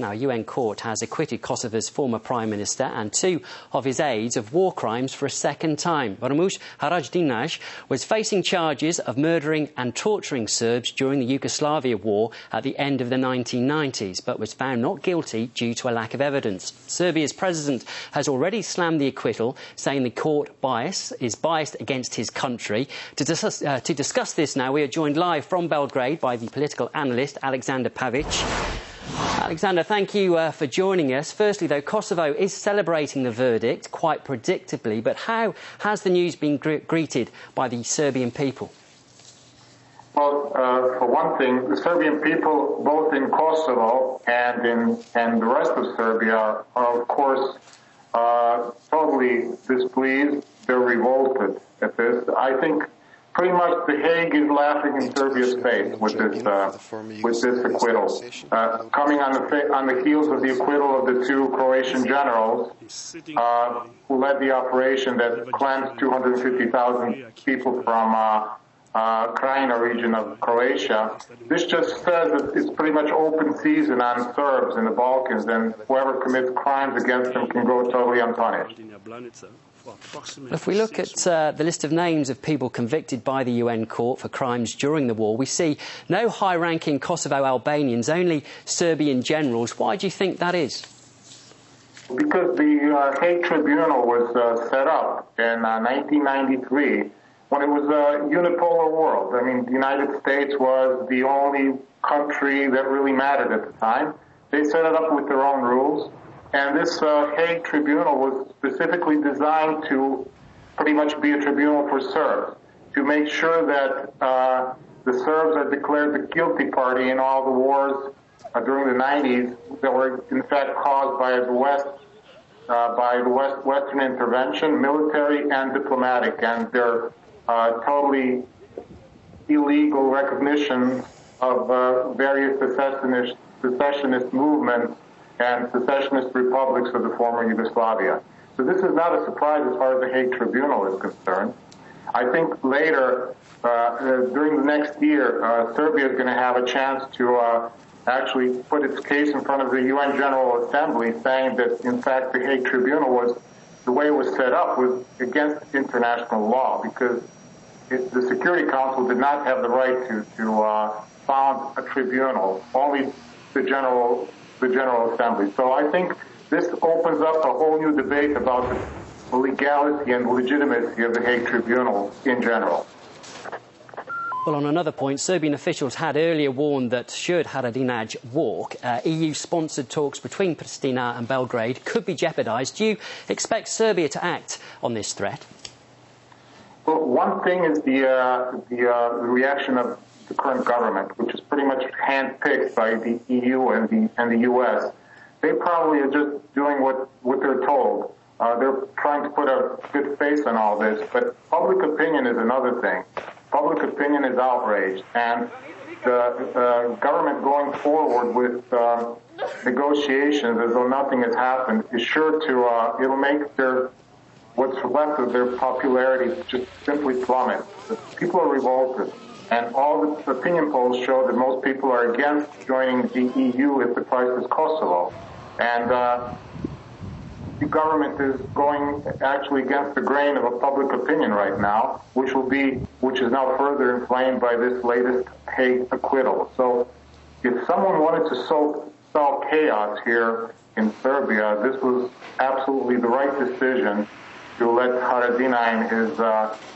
Now, a UN court has acquitted Kosovo's former Prime Minister and 2 of his aides of war crimes for a second time. Ramush Haradinaj was facing charges of murdering and torturing Serbs during the Yugoslavia war at the end of the 1990s, but was found not guilty due to a lack of evidence. Serbia's president has already slammed the acquittal, saying the court is biased against his country. To discuss this now, we are joined live from Belgrade by the political analyst Aleksandar Pavic. Aleksandar, thank you for joining us. Firstly, though, Kosovo is celebrating the verdict, quite predictably, but how has the news been greeted by the Serbian people? Well, for one thing, the Serbian people, both in Kosovo and the rest of Serbia, are, of course, totally displeased. They're revolted at this. I think pretty much The Hague is laughing in Serbia's face with this acquittal, coming on the heels of the acquittal of the 2 Croatian generals who led the operation that cleansed 250,000 people from Krajina region of Croatia. This just says that it's pretty much open season on Serbs in the Balkans, and whoever commits crimes against them can go totally unpunished. If we look at the list of names of people convicted by the UN court for crimes during the war, we see no high-ranking Kosovo Albanians, only Serbian generals. Why do you think that is? Because the Hague Tribunal was set up in 1993 when it was a unipolar world. I mean, the United States was the only country that really mattered at the time. They set it up with their own rules. And this Hague Tribunal was specifically designed to pretty much be a tribunal for Serbs, to make sure that the Serbs are declared the guilty party in all the wars during the 90s that were in fact caused by the Western intervention, military and diplomatic, and their totally illegal recognition of various secessionist movements and secessionist republics of the former Yugoslavia. So this is not a surprise as far as the Hague Tribunal is concerned. I think later, during the next year, Serbia is going to have a chance to actually put its case in front of the UN General Assembly, saying that, in fact, the Hague Tribunal was, the way it was set up, was against international law, because the Security Council did not have the right to found a tribunal, only the General Assembly. So I think this opens up a whole new debate about the legality and legitimacy of the Hague Tribunal in general. Well, on another point, Serbian officials had earlier warned that should Haradinaj walk, EU-sponsored talks between Pristina and Belgrade could be jeopardised. Do you expect Serbia to act on this threat? Well, one thing is the reaction of the current government, which is pretty much handpicked by the EU and the US. They probably are just doing what they're told. They're trying to put a good face on all this, but public opinion is another thing. Public opinion is outraged, and the government going forward with negotiations as though nothing has happened is sure to it'll make what's left of their popularity just simply plummet. The people are revolted. And all the opinion polls show that most people are against joining the EU if the price is Kosovo. And the government is going actually against the grain of a public opinion right now, which is now further inflamed by this latest Hague acquittal. So if someone wanted to solve chaos here in Serbia, this was absolutely the right decision to let Haradinaj and his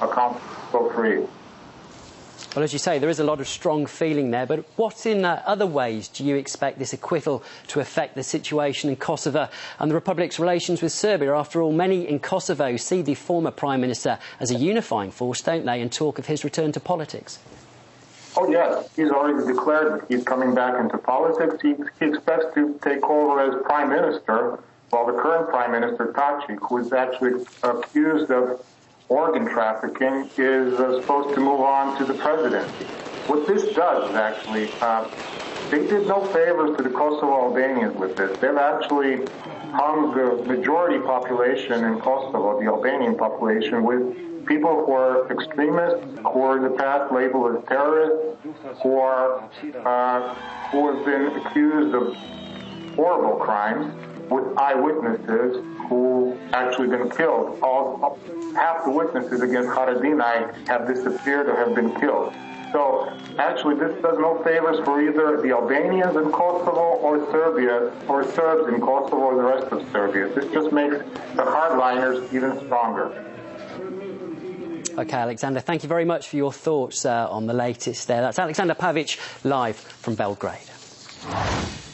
accomplices go free. Well, as you say, there is a lot of strong feeling there, but what in other ways do you expect this acquittal to affect the situation in Kosovo and the Republic's relations with Serbia? After all, many in Kosovo see the former Prime Minister as a unifying force, don't they, and talk of his return to politics? Oh, yes. He's already declared that he's coming back into politics. He expects to take over as Prime Minister, while the current Prime Minister, Taci, who is actually accused of organ trafficking, is supposed to move on to the presidency. What this does is actually, they did no favors to the Kosovo Albanians with this. They've actually hung the majority population in Kosovo, the Albanian population, with people who are extremists, who are in the past labeled as terrorists, who have been accused of horrible crimes with eyewitnesses who actually been killed. Half the witnesses against Haradinaj have disappeared or have been killed. So actually this does no favors for either the Albanians in Kosovo or Serbia, or Serbs in Kosovo or the rest of Serbia. This just makes the hardliners even stronger. OK, Aleksandar, thank you very much for your thoughts on the latest there. That's Aleksandar Pavic live from Belgrade.